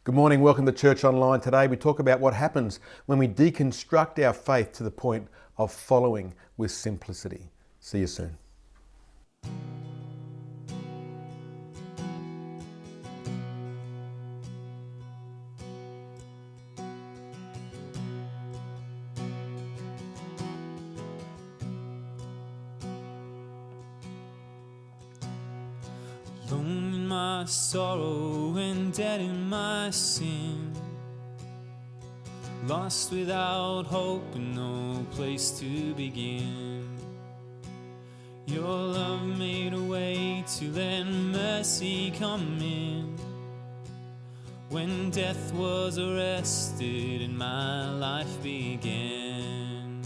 Good morning, welcome to Church Online. Today we talk about what happens when we deconstruct our faith to the point of following with simplicity. See you soon. Alone in my sorrow and dead in my sin, lost without hope and no place to begin. Your love made a way to let mercy come in. When death was arrested and my life began,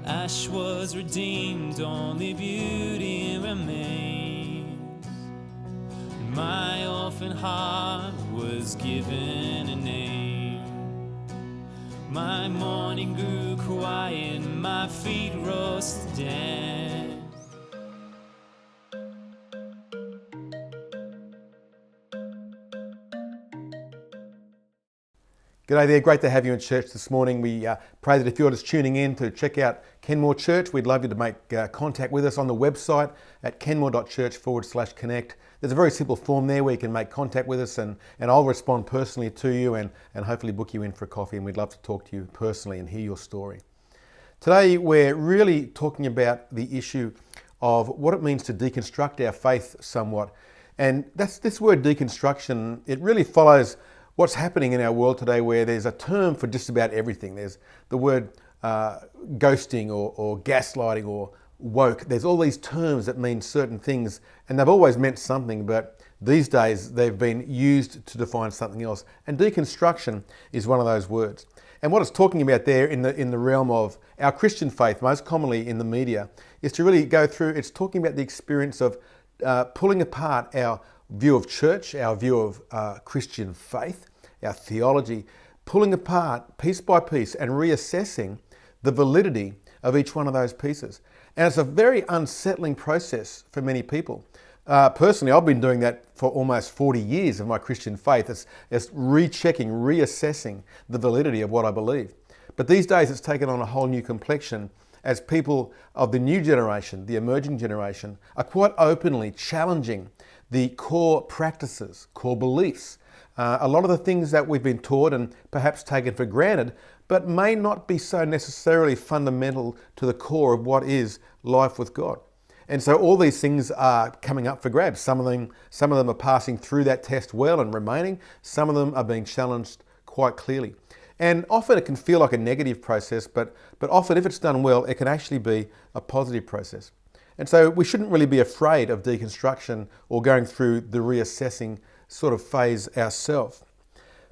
ash was redeemed, only beauty remains. My orphan heart was given a name. My mourning grew quiet, my feet rose to dance. G'day there, great to have you in church this morning. We pray that if you're just tuning in to check out Kenmore Church, we'd love you to make contact with us on the website at kenmore.church/connect. There's a very simple form there where you can make contact with us and I'll respond personally to you and hopefully book you in for a coffee, and we'd love to talk to you personally and hear your story. Today we're really talking about the issue of what it means to deconstruct our faith somewhat. And that's this word deconstruction, it really follows what's happening in our world today, where there's a term for just about everything. There's the word ghosting or gaslighting or woke. There's all these terms that mean certain things, and they've always meant something, but these days they've been used to define something else. And deconstruction is one of those words. And what it's talking about there in the realm of our Christian faith, most commonly in the media, is to really go through, it's talking about the experience of pulling apart our view of church, our view of Christian faith, our theology, pulling apart piece by piece and reassessing the validity of each one of those pieces. And it's a very unsettling process for many people. Personally, I've been doing that for almost 40 years of my Christian faith. It's rechecking, reassessing the validity of what I believe. But these days it's taken on a whole new complexion as people of the new generation, the emerging generation, are quite openly challenging the core practices, core beliefs, a lot of the things that we've been taught and perhaps taken for granted, but may not be so necessarily fundamental to the core of what is life with God. And so all these things are coming up for grabs. Some of them are passing through that test well and remaining. Some of them are being challenged quite clearly. And often it can feel like a negative process, but often if it's done well, it can actually be a positive process. And so we shouldn't really be afraid of deconstruction or going through the reassessing sort of phase ourselves.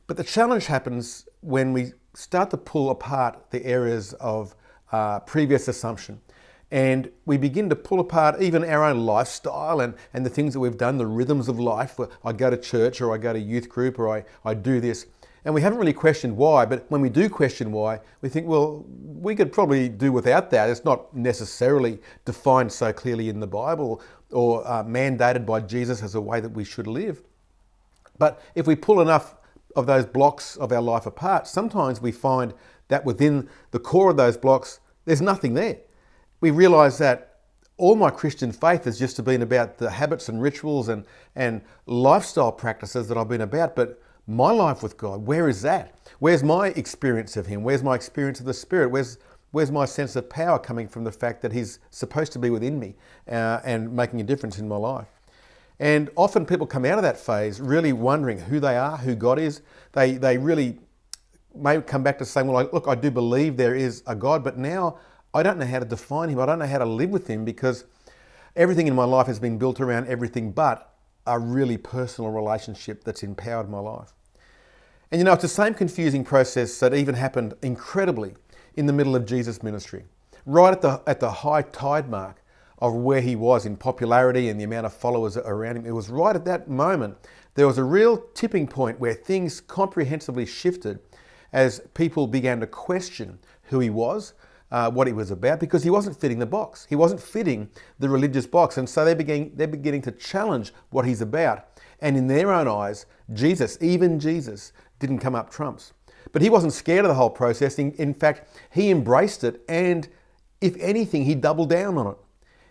But the challenge happens when we start to pull apart the areas of previous assumption. And we begin to pull apart even our own lifestyle and the things that we've done, the rhythms of life. I go to church or I go to youth group or I do this. And we haven't really questioned why, but when we do question why, we think, well, we could probably do without that. It's not necessarily defined so clearly in the Bible or mandated by Jesus as a way that we should live. But if we pull enough of those blocks of our life apart, sometimes we find that within the core of those blocks, there's nothing there. We realize that all my Christian faith has just been about the habits and rituals and lifestyle practices that I've been about, but my life with God, where is that? Where's my experience of Him? Where's my experience of the Spirit? Where's my sense of power coming from the fact that He's supposed to be within me and making a difference in my life? And often people come out of that phase really wondering who they are, who God is. They really may come back to saying, well, look, I do believe there is a God, but now I don't know how to define Him. I don't know how to live with Him because everything in my life has been built around everything but a really personal relationship that's empowered my life. And you know, it's the same confusing process that even happened incredibly in the middle of Jesus' ministry. Right at the high tide mark of where He was in popularity and the amount of followers around Him, it was right at that moment there was a real tipping point where things comprehensively shifted as people began to question who He was, what he was about because he wasn't fitting the box. He wasn't fitting the religious box. And so they're beginning to challenge what he's about. And in their own eyes, even Jesus, didn't come up trumps. But he wasn't scared of the whole process. In fact, he embraced it. And if anything, he doubled down on it.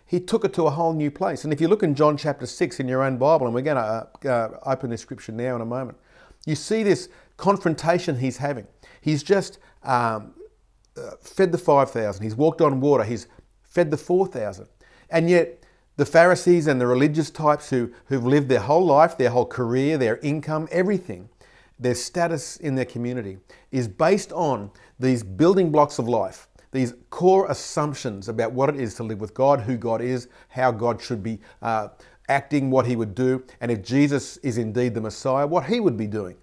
He took it to a whole new place. And if you look in John chapter 6 in your own Bible, and we're going to open this scripture now in a moment, you see this confrontation he's having. He's just fed the 5,000. He's walked on water. He's fed the 4,000. And yet the Pharisees and the religious types who've lived their whole life, their whole career, their income, everything, their status in their community is based on these building blocks of life, these core assumptions about what it is to live with God, who God is, how God should be acting, what he would do, and if Jesus is indeed the Messiah, what he would be doing.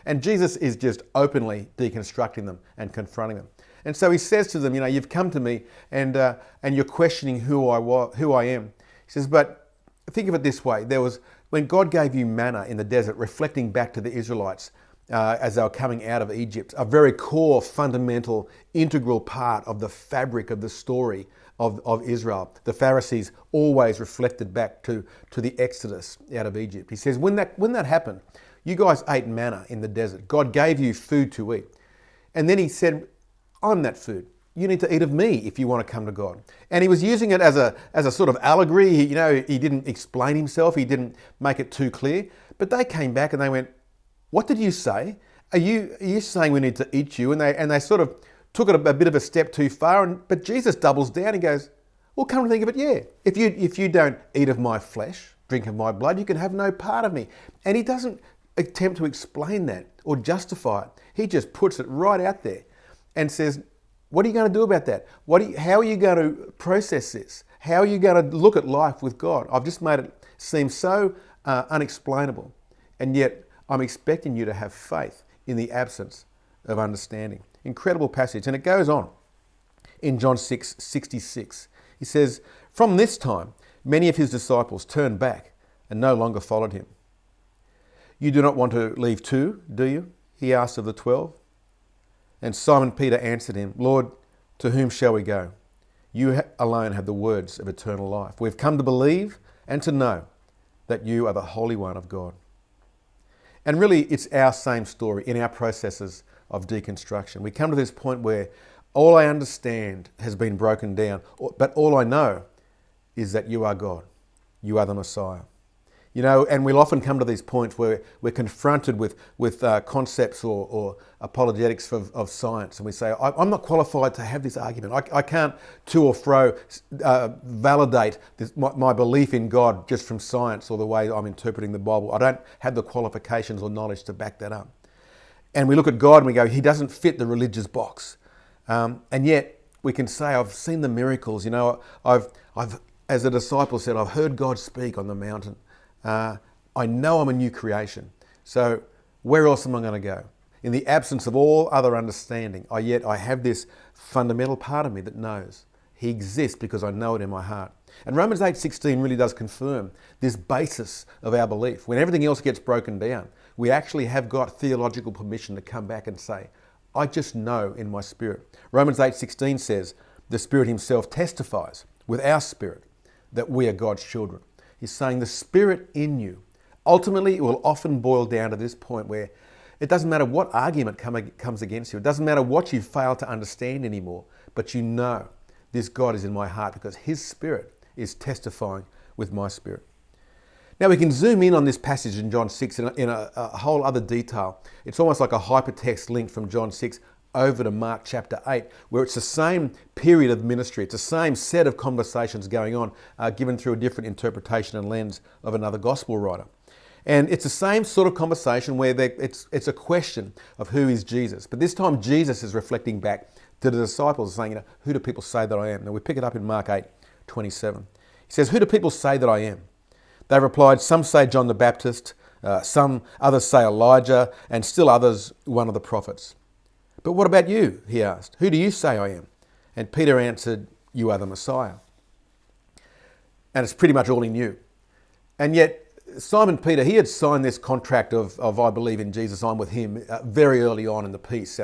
And Jesus is just openly deconstructing them and confronting them. And so he says to them, you've come to me and you're questioning who I am. He says, but think of it this way. There was, when God gave you manna in the desert, reflecting back to the Israelites as they were coming out of Egypt, a very core, fundamental, integral part of the fabric of the story of Israel. The Pharisees always reflected back to the Exodus out of Egypt. He says, when that happened, you guys ate manna in the desert. God gave you food to eat. And then he said, I'm that food. You need to eat of me if you want to come to God. And he was using it as a sort of allegory. He didn't explain himself. He didn't make it too clear. But they came back and they went, what did you say? Are you saying we need to eat you? And they sort of took it a bit of a step too far. But Jesus doubles down and goes, well, come to think of it, yeah. If you don't eat of my flesh, drink of my blood, you can have no part of me. And he doesn't attempt to explain that or justify it. He just puts it right out there and says, what are you going to do about that? How are you going to process this? How are you going to look at life with God? I've just made it seem so unexplainable. And yet I'm expecting you to have faith in the absence of understanding. Incredible passage. And it goes on in John 6:66. He says, from this time, many of his disciples turned back and no longer followed him. You do not want to leave too, do you? He asked of the 12. And Simon Peter answered him, Lord, to whom shall we go? You alone have the words of eternal life. We've come to believe and to know that you are the Holy One of God. And really, it's our same story in our processes of deconstruction. We come to this point where all I understand has been broken down, but all I know is that you are God. You are the Messiah. And we'll often come to these points where we're confronted with concepts or apologetics of science, and we say, I'm not qualified to have this argument. I can't to or fro validate my belief in God just from science or the way I'm interpreting the Bible. I don't have the qualifications or knowledge to back that up. And we look at God and we go, he doesn't fit the religious box. And yet we can say, I've seen the miracles. I've, as a disciple said, I've heard God speak on the mountain. I know I'm a new creation. So where else am I going to go? In the absence of all other understanding, yet I have this fundamental part of me that knows he exists because I know it in my heart. And Romans 8:16 really does confirm this basis of our belief. When everything else gets broken down, we actually have got theological permission to come back and say, I just know in my spirit. Romans 8:16 says, the Spirit himself testifies with our spirit that we are God's children. He's saying the Spirit in you. Ultimately, it will often boil down to this point where it doesn't matter what argument comes against you. It doesn't matter what you fail to understand anymore, but you know this God is in my heart because his Spirit is testifying with my spirit. Now we can zoom in on this passage in John 6 in a whole other detail. It's almost like a hypertext link from John 6 over to Mark chapter 8, where it's the same period of ministry. It's the same set of conversations going on, given through a different interpretation and lens of another gospel writer. And it's the same sort of conversation where it's a question of who is Jesus. But this time Jesus is reflecting back to the disciples saying, who do people say that I am? Now we pick it up in Mark 8:27. He says, who do people say that I am? They replied, some say John the Baptist, some others say Elijah, and still others one of the prophets. But what about you? He asked. Who do you say I am? And Peter answered, you are the Messiah. And it's pretty much all he knew. And yet Simon Peter, he had signed this contract of I believe in Jesus, I'm with him, very early on in the piece.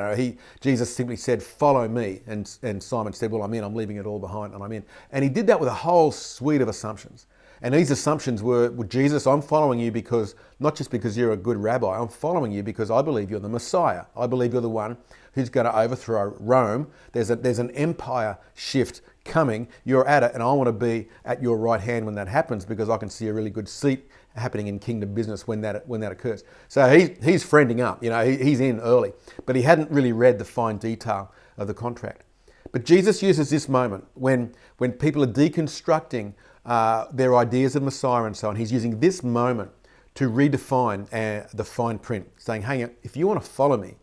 Jesus simply said, follow me. And Simon said, well, I'm in, I'm leaving it all behind and I'm in. And he did that with a whole suite of assumptions. And these assumptions were, well, Jesus, I'm following you because, not just because you're a good rabbi, I'm following you because I believe you're the Messiah. I believe you're the one who's going to overthrow Rome. There's an empire shift coming. You're at it, and I want to be at your right hand when that happens because I can see a really good seat happening in kingdom business when that occurs. So he's friending up, he's in early, but he hadn't really read the fine detail of the contract. But Jesus uses this moment when people are deconstructing their ideas of Messiah and so on. He's using this moment to redefine the fine print, saying, hey, if you want to follow me,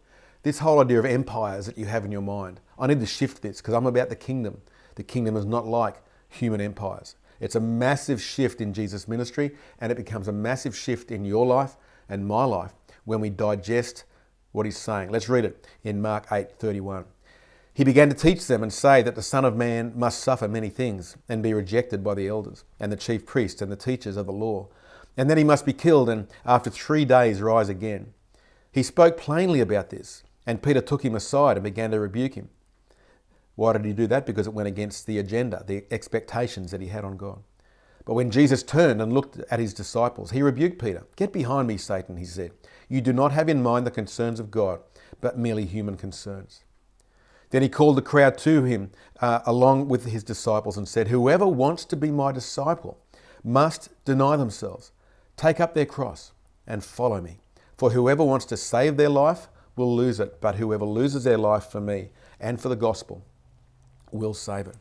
this whole idea of empires that you have in your mind, I need to shift this because I'm about the kingdom. The kingdom is not like human empires. It's a massive shift in Jesus' ministry, and it becomes a massive shift in your life and my life when we digest what he's saying. Let's read it in Mark 8:31. He began to teach them and say that the Son of Man must suffer many things and be rejected by the elders and the chief priests and the teachers of the law, and then he must be killed and after 3 days rise again. He spoke plainly about this, and Peter took him aside and began to rebuke him. Why did he do that? Because it went against the agenda, the expectations that he had on God. But when Jesus turned and looked at his disciples, he rebuked Peter. Get behind me, Satan, he said. You do not have in mind the concerns of God, but merely human concerns. Then he called the crowd to him along with his disciples and said, whoever wants to be my disciple must deny themselves, take up their cross and follow me. For whoever wants to save their life will lose it, but whoever loses their life for me and for the gospel will save it.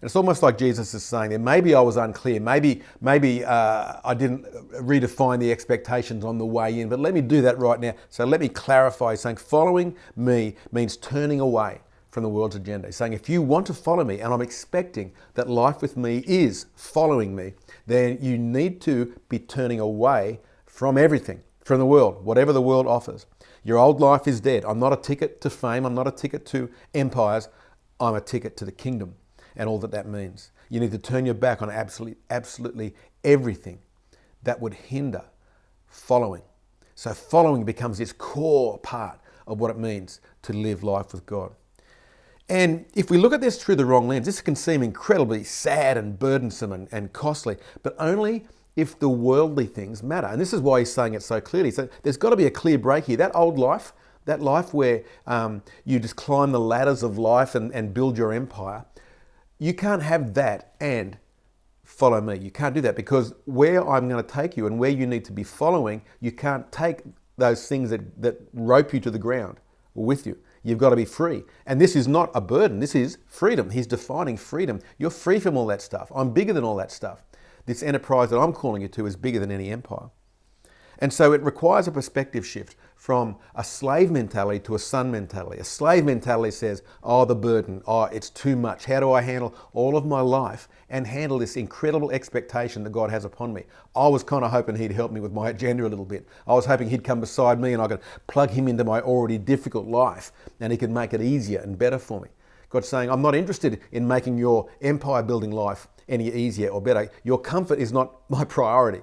And it's almost like Jesus is saying there, maybe I was unclear, maybe I didn't redefine the expectations on the way in, but let me do that right now. So let me clarify. He's saying following me means turning away from the world's agenda. He's saying if you want to follow me, and I'm expecting that life with me is following me, then you need to be turning away from everything, from the world, whatever the world offers. Your old life is dead. I'm not a ticket to fame. I'm not a ticket to empires. I'm a ticket to the kingdom and all that means. You need to turn your back on absolutely everything that would hinder following. So following becomes this core part of what it means to live life with God. And if we look at this through the wrong lens, this can seem incredibly sad and burdensome and costly, but only if the worldly things matter. And this is why he's saying it so clearly. So there's got to be a clear break here. That old life, that life where you just climb the ladders of life and build your empire, you can't have that and follow me. You can't do that because where I'm going to take you and where you need to be following, you can't take those things that rope you to the ground with you. You've got to be free. And this is not a burden. This is freedom. He's defining freedom. You're free from all that stuff. I'm bigger than all that stuff. This enterprise that I'm calling you to is bigger than any empire. And so it requires a perspective shift from a slave mentality to a son mentality. A slave mentality says, oh, the burden, oh, it's too much. How do I handle all of my life and handle this incredible expectation that God has upon me? I was kind of hoping he'd help me with my agenda a little bit. I was hoping he'd come beside me and I could plug him into my already difficult life and he could make it easier and better for me. God's saying, I'm not interested in making your empire building life any easier or better. Your comfort is not my priority.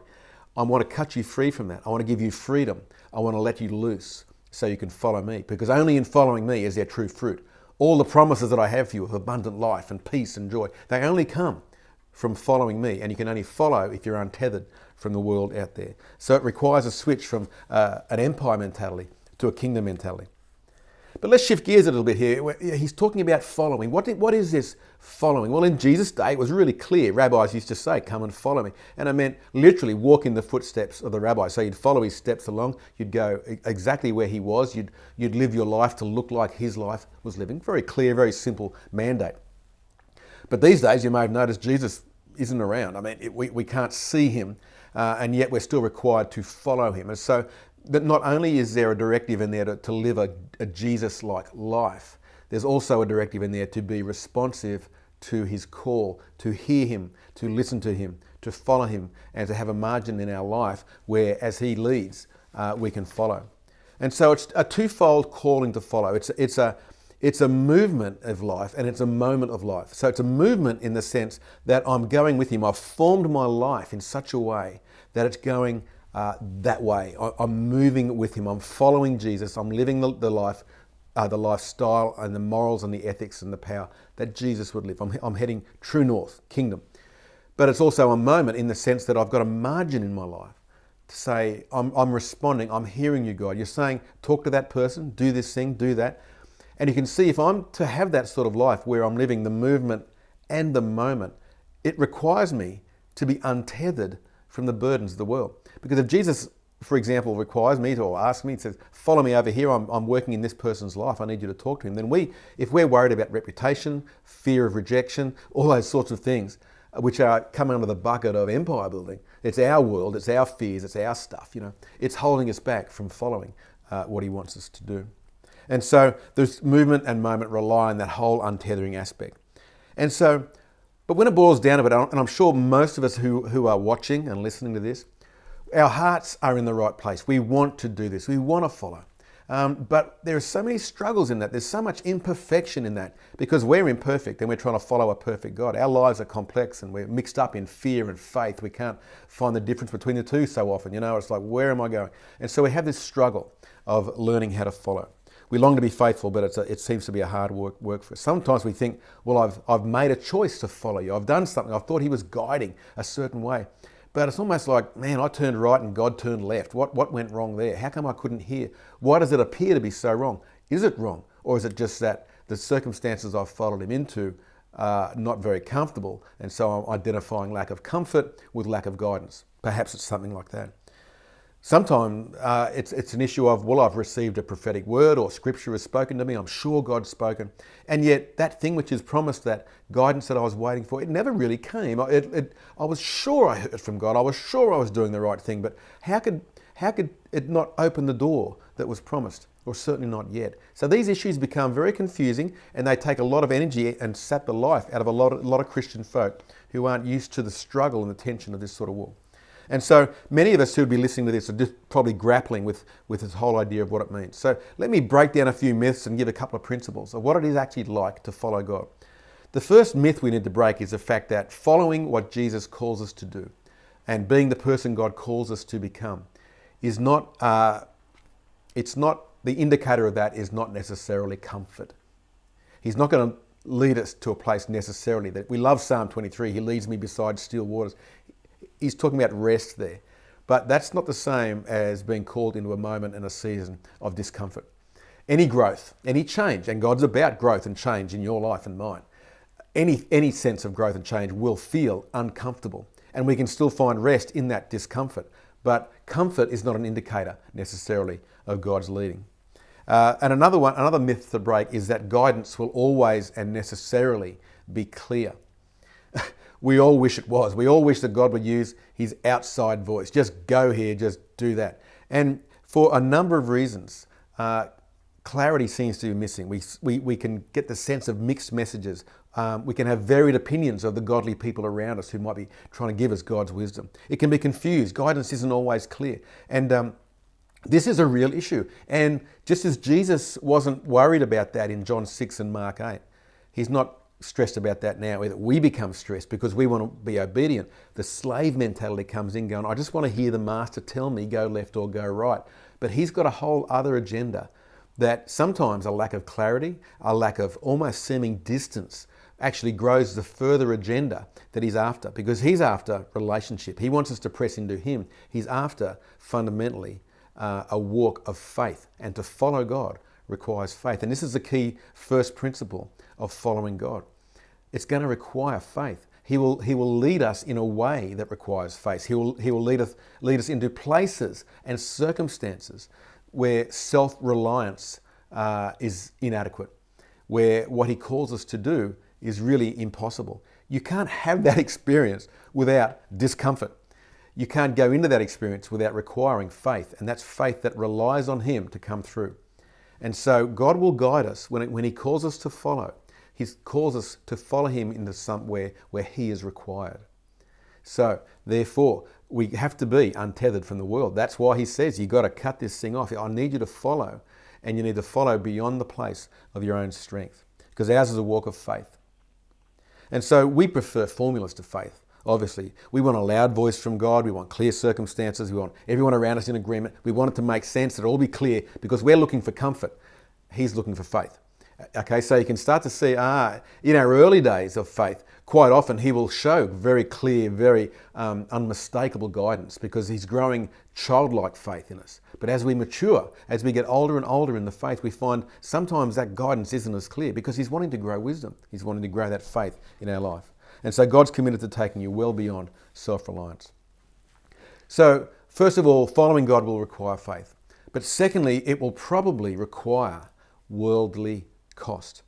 I want to cut you free from that. I want to give you freedom. I want to let you loose so you can follow me, because only in following me is there true fruit. All the promises that I have for you of abundant life and peace and joy, they only come from following me, and you can only follow if you're untethered from the world out there. So it requires a switch from an empire mentality to a kingdom mentality. But let's shift gears a little bit here. He's talking about following. What is this following? Well, in Jesus' day, it was really clear. Rabbis used to say, come and follow me. And it meant literally walk in the footsteps of the rabbi. So you'd follow his steps along. You'd go exactly where he was. You'd live your life to look like his life was living. Very clear, very simple mandate. But these days, you may have noticed Jesus isn't around. I mean, we can't see him, and yet we're still required to follow him. And so that not only is there a directive in there to live a Jesus-like life, there's also a directive in there to be responsive to his call, to hear him, to listen to him, to follow him, and to have a margin in our life where, as he leads, we can follow. And so it's a twofold calling to follow. It's a movement of life and it's a moment of life. So it's a movement in the sense that I'm going with him. I've formed my life in such a way that it's going that way. I'm moving with him. I'm following Jesus. I'm living the life, the lifestyle and the morals and the ethics and the power that Jesus would live. I'm heading true north, kingdom. But it's also a moment in the sense that I've got a margin in my life to say, I'm responding, I'm hearing you, God. You're saying, talk to that person, do this thing, do that. And you can see if I'm to have that sort of life where I'm living the movement and the moment, it requires me to be untethered from the burdens of the world. Because if Jesus, for example, requires me to, or asks me, says, follow me over here, I'm working in this person's life, I need you to talk to him, then if we're worried about reputation, fear of rejection, all those sorts of things, which are coming under the bucket of empire building, it's our world, it's our fears, it's our stuff, it's holding us back from following what he wants us to do. And so this movement and moment rely on that whole untethering aspect. And so, but when it boils down to it, and I'm sure most of us who are watching and listening to this, our hearts are in the right place. We want to do this. We want to follow. But there are so many struggles in that. There's so much imperfection in that because we're imperfect and we're trying to follow a perfect God. Our lives are complex and we're mixed up in fear and faith. We can't find the difference between the two so often. It's like, where am I going? And so we have this struggle of learning how to follow. We long to be faithful, but it seems to be a hard work for us. Sometimes we think, well, I've made a choice to follow you. I've done something. I thought he was guiding a certain way. But it's almost like, man, I turned right and God turned left. What went wrong there? How come I couldn't hear? Why does it appear to be so wrong? Is it wrong? Or is it just that the circumstances I've followed him into are not very comfortable, and so I'm identifying lack of comfort with lack of guidance? Perhaps it's something like that. Sometimes it's an issue of, well, I've received a prophetic word or scripture has spoken to me. I'm sure God's spoken. And yet that thing which is promised, that guidance that I was waiting for, it never really came. I was sure I heard from God. I was sure I was doing the right thing. But how could it not open the door that was promised? Or certainly not yet. So these issues become very confusing and they take a lot of energy and sap the life out of a lot of Christian folk who aren't used to the struggle and the tension of this sort of walk. And so many of us who would be listening to this are just probably grappling with this whole idea of what it means. So let me break down a few myths and give a couple of principles of what it is actually like to follow God. The first myth we need to break is the fact that following what Jesus calls us to do and being the person God calls us to become is not, it's not, the indicator of that is not necessarily comfort. He's not going to lead us to a place necessarily that we love Psalm 23, he leads me beside still waters. He's talking about rest there. But that's not the same as being called into a moment and a season of discomfort. Any growth, any change, and God's about growth and change in your life and mine. Any sense of growth and change will feel uncomfortable. And we can still find rest in that discomfort. But comfort is not an indicator necessarily of God's leading. And another myth to break is that guidance will always and necessarily be clear. We all wish it was. We all wish that God would use his outside voice. Just go here, just do that. And for a number of reasons, clarity seems to be missing. We can get the sense of mixed messages. We can have varied opinions of the godly people around us who might be trying to give us God's wisdom. It can be confused. Guidance isn't always clear. And this is a real issue. And just as Jesus wasn't worried about that in John 6 and Mark 8, he's not stressed about that now either. We become stressed because we want to be obedient. The slave mentality comes in going, I just want to hear the master tell me go left or go right. But he's got a whole other agenda that sometimes a lack of clarity, a lack of almost seeming distance actually grows the further agenda that he's after, because he's after relationship. He wants us to press into him. He's after fundamentally a walk of faith, and to follow God requires faith. And this is the key first principle of following God. It's going to require faith. He will lead us in a way that requires faith. He will lead us into places and circumstances where self-reliance is inadequate, where what he calls us to do is really impossible. You can't have that experience without discomfort. You can't go into that experience without requiring faith, and that's faith that relies on him to come through. And so God will guide us when he calls us to follow. He calls us to follow him into somewhere where he is required. So therefore, we have to be untethered from the world. That's why he says you've got to cut this thing off. I need you to follow, and you need to follow beyond the place of your own strength, because ours is a walk of faith. And so we prefer formulas to faith. obviously. We want a loud voice from God. We want clear circumstances. We want everyone around us in agreement. We want it to make sense, that it all be clear, because we're looking for comfort. He's looking for faith. Okay, so you can start to see, in our early days of faith, quite often he will show very clear, very unmistakable guidance, because he's growing childlike faith in us. But as we mature, as we get older and older in the faith, we find sometimes that guidance isn't as clear, because he's wanting to grow wisdom. He's wanting to grow that faith in our life. And so God's committed to taking you well beyond self-reliance. So first of all, following God will require faith. But secondly, it will probably require worldly cost.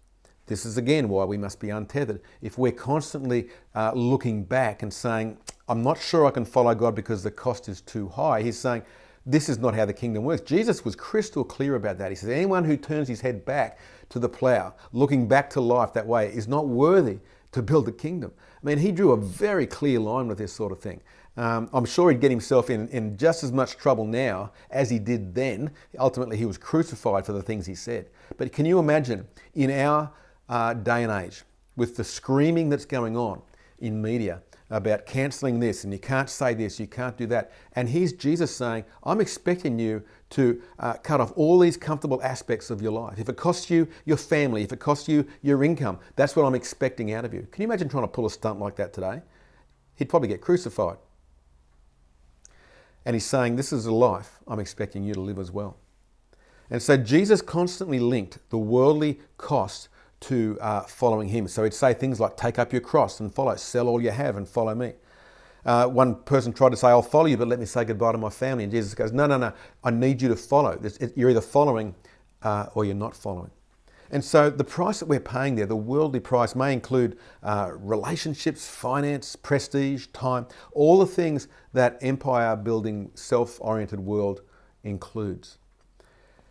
This is again why we must be untethered. If we're constantly looking back and saying, I'm not sure I can follow God because the cost is too high, he's saying, this is not how the kingdom works. Jesus was crystal clear about that. He says, anyone who turns his head back to the plow, looking back to life that way, is not worthy to build the kingdom. I mean, he drew a very clear line with this sort of thing. I'm sure he'd get himself in just as much trouble now as he did then. Ultimately, he was crucified for the things he said. But can you imagine, in our day and age, with the screaming that's going on in media about cancelling this, and you can't say this, you can't do that. And here's Jesus saying, I'm expecting you to cut off all these comfortable aspects of your life. If it costs you your family, if it costs you your income, that's what I'm expecting out of you. Can you imagine trying to pull a stunt like that today? He'd probably get crucified. And he's saying, this is a life I'm expecting you to live as well. And so Jesus constantly linked the worldly cost to following him. So he'd say things like, take up your cross and follow, sell all you have and follow me. One person tried to say, I'll follow you, but let me say goodbye to my family. And Jesus goes, no, I need you to follow. You're either following or you're not following. And so the price that we're paying there, the worldly price, may include relationships, finance, prestige, time, all the things that empire-building, self-oriented world includes.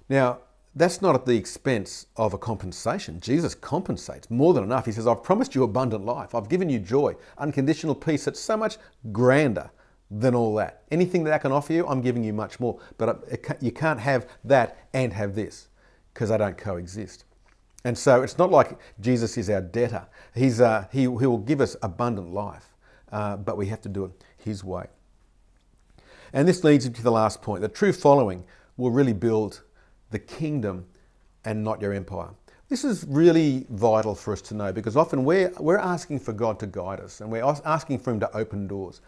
Now, that's not at the expense of a compensation. Jesus compensates more than enough. He says, I've promised you abundant life. I've given you joy, unconditional peace that's so much grander than all that. Anything that I can offer you, I'm giving you much more. But you can't have that and have this, because they don't coexist. And so it's not like Jesus is our debtor. He will give us abundant life, but we have to do it his way. And this leads to the last point. The true following will really build the kingdom and not your empire. This is really vital for us to know, because often we're asking for God to guide us, and we're asking for him to open doors.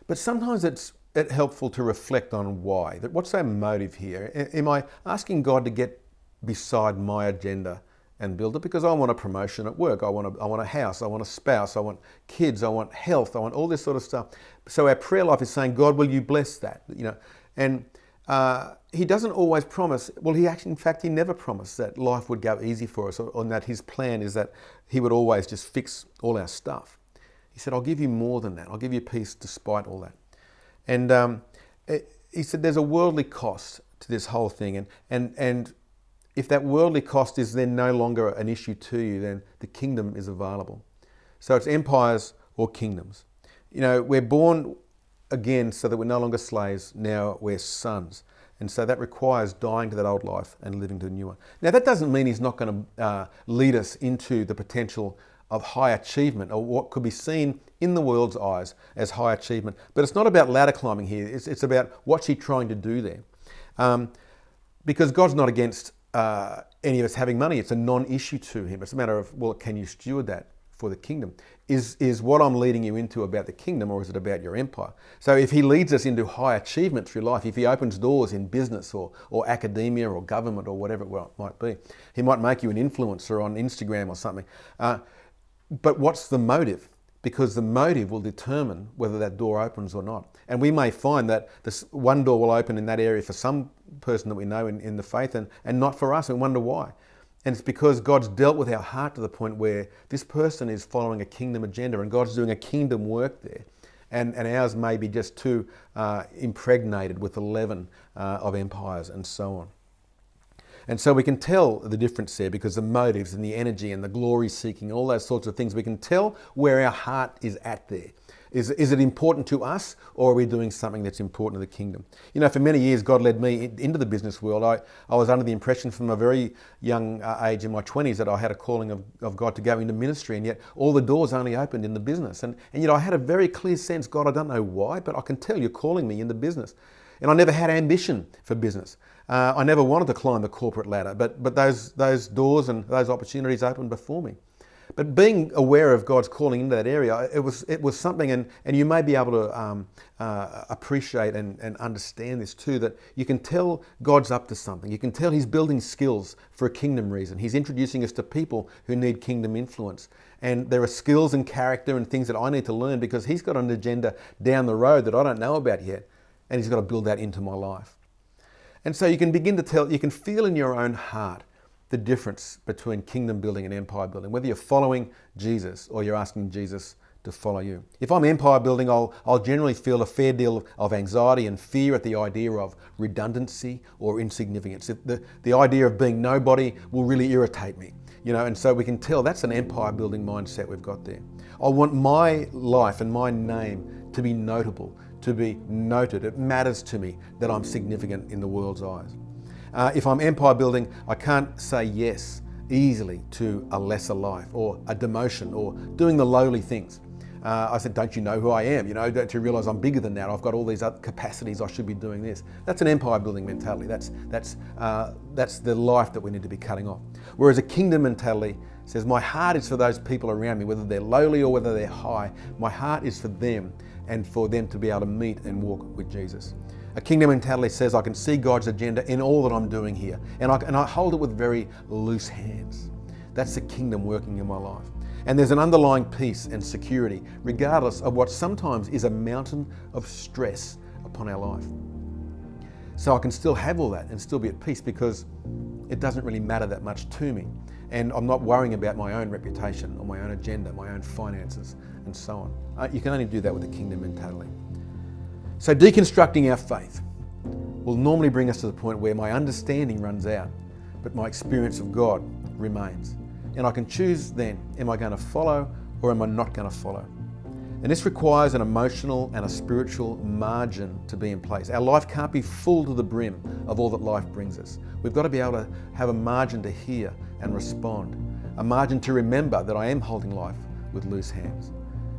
But sometimes it's helpful to reflect on why. What's our motive here? Am I asking God to get beside my agenda and build it because I want a promotion at work, I want a house, I want a spouse, I want kids, I want health, I want all this sort of stuff. So our prayer life is saying, God, will you bless that? And he doesn't always promise. Well, in fact, he never promised that life would go easy for us, or that his plan is that he would always just fix all our stuff. He said, I'll give you more than that. I'll give you peace despite all that. And he said, there's a worldly cost to this whole thing, and if that worldly cost is then no longer an issue to you, then the kingdom is available. So it's empires or kingdoms. We're born again so that we're no longer slaves, now we're sons. And so that requires dying to that old life and living to the new one. Now that doesn't mean he's not going to lead us into the potential of high achievement, or what could be seen in the world's eyes as high achievement. But it's not about ladder climbing here, it's about what's he trying to do there. Because God's not against any of us having money. It's a non-issue to him. It's a matter of, well, can you steward that for the kingdom? Is what I'm leading you into about the kingdom, or is it about your empire? So if he leads us into high achievement through life, if he opens doors in business or academia or government or whatever it might be, he might make you an influencer on Instagram or something. But what's the motive? Because the motive will determine whether that door opens or not. And we may find that this one door will open in that area for some person that we know in the faith, and not for us, and wonder why. And it's because God's dealt with our heart to the point where this person is following a kingdom agenda, and God's doing a kingdom work there. And ours may be just too impregnated with the leaven of empires and so on. And so we can tell the difference there because the motives and the energy and the glory seeking, all those sorts of things, we can tell where our heart is at there. Is it important to us, or are we doing something that's important to the kingdom? You know, for many years, God led me into the business world. I was under the impression from a very young age in my 20s that I had a calling of God to go into ministry, and yet all the doors only opened in the business. And yet I had a very clear sense, God, I don't know why, but I can tell you're calling me into business. And I never had ambition for business. I never wanted to climb the corporate ladder, but those doors and those opportunities opened before me. But being aware of God's calling into that area, it was something, and you may be able to appreciate and understand this too, that you can tell God's up to something. You can tell He's building skills for a kingdom reason. He's introducing us to people who need kingdom influence. And there are skills and character and things that I need to learn because He's got an agenda down the road that I don't know about yet, and He's got to build that into my life. And so you can begin to tell, you can feel in your own heart the difference between kingdom building and empire building, whether you're following Jesus or you're asking Jesus to follow you. If I'm empire building, I'll generally feel a fair deal of anxiety and fear at the idea of redundancy or insignificance. The idea of being nobody will really irritate me, you know, and so we can tell that's an empire building mindset we've got there. I want my life and my name to be notable, to be noted. It matters to me that I'm significant in the world's eyes. If I'm empire building, I can't say yes easily to a lesser life or a demotion or doing the lowly things. I said, don't you know who I am? You know, don't you realize I'm bigger than that? I've got all these other capacities. I should be doing this. That's an empire building mentality. That's the life that we need to be cutting off. Whereas a kingdom mentality says, my heart is for those people around me, whether they're lowly or whether they're high. My heart is for them and for them to be able to meet and walk with Jesus. A kingdom mentality says I can see God's agenda in all that I'm doing here, and I hold it with very loose hands. That's the kingdom working in my life. And there's an underlying peace and security, regardless of what sometimes is a mountain of stress upon our life. So I can still have all that and still be at peace because it doesn't really matter that much to me. And I'm not worrying about my own reputation or my own agenda, my own finances, and so on. You can only do that with a kingdom mentality. So deconstructing our faith will normally bring us to the point where my understanding runs out, but my experience of God remains. And I can choose then, am I going to follow or am I not going to follow? And this requires an emotional and a spiritual margin to be in place. Our life can't be full to the brim of all that life brings us. We've got to be able to have a margin to hear and respond, a margin to remember that I am holding life with loose hands.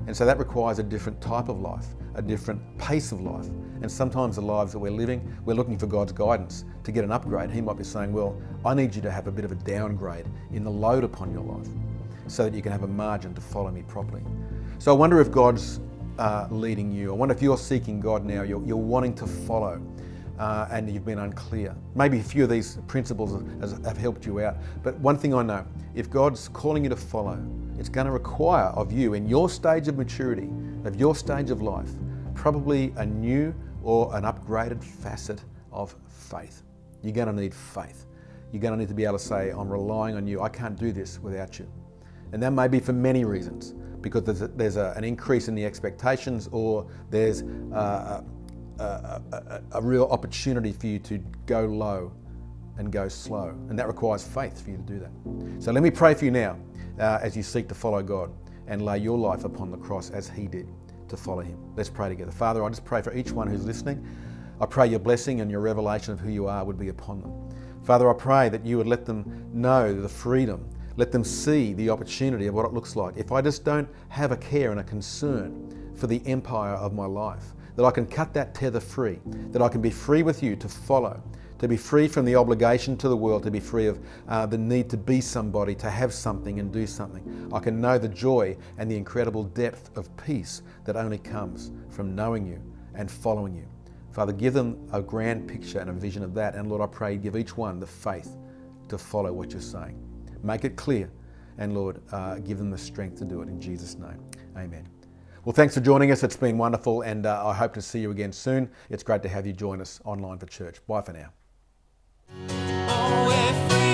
And so that requires a different type of life, a different pace of life. And sometimes the lives that we're living, we're looking for God's guidance to get an upgrade. He might be saying, well, I need you to have a bit of a downgrade in the load upon your life so that you can have a margin to follow me properly. So I wonder if God's leading you. I wonder if you're seeking God now, you're wanting to follow and you've been unclear. Maybe a few of these principles have helped you out. But one thing I know, if God's calling you to follow, it's going to require of you in your stage of maturity, of your stage of life, probably a new or an upgraded facet of faith. You're going to need faith. You're going to need to be able to say, I'm relying on you. I can't do this without you. And that may be for many reasons, because there's an increase in the expectations, or there's a real opportunity for you to go low and go slow. And that requires faith for you to do that. So let me pray for you now as you seek to follow God and lay your life upon the cross as He did to follow Him. Let's pray together. Father, I just pray for each one who's listening. I pray your blessing and your revelation of who you are would be upon them. Father, I pray that you would let them know the freedom, let them see the opportunity of what it looks like. If I just don't have a care and a concern for the empire of my life, that I can cut that tether free, that I can be free with you to follow, to be free from the obligation to the world, to be free of the need to be somebody, to have something and do something. I can know the joy and the incredible depth of peace that only comes from knowing you and following you. Father, give them a grand picture and a vision of that. And Lord, I pray, give each one the faith to follow what you're saying. Make it clear. And Lord, give them the strength to do it in Jesus' name. Amen. Well, thanks for joining us. It's been wonderful, and I hope to see you again soon. It's great to have you join us online for church. Bye for now. Oh,